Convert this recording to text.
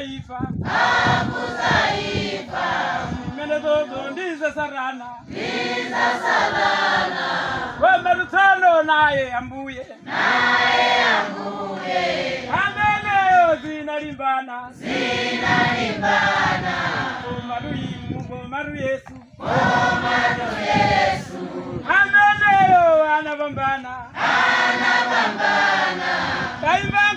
zaifa mene zozo ndiza sarana wema rutalo naye ambuye ameneyo zinalimbana Maru Yesu ameneyo anabambana daima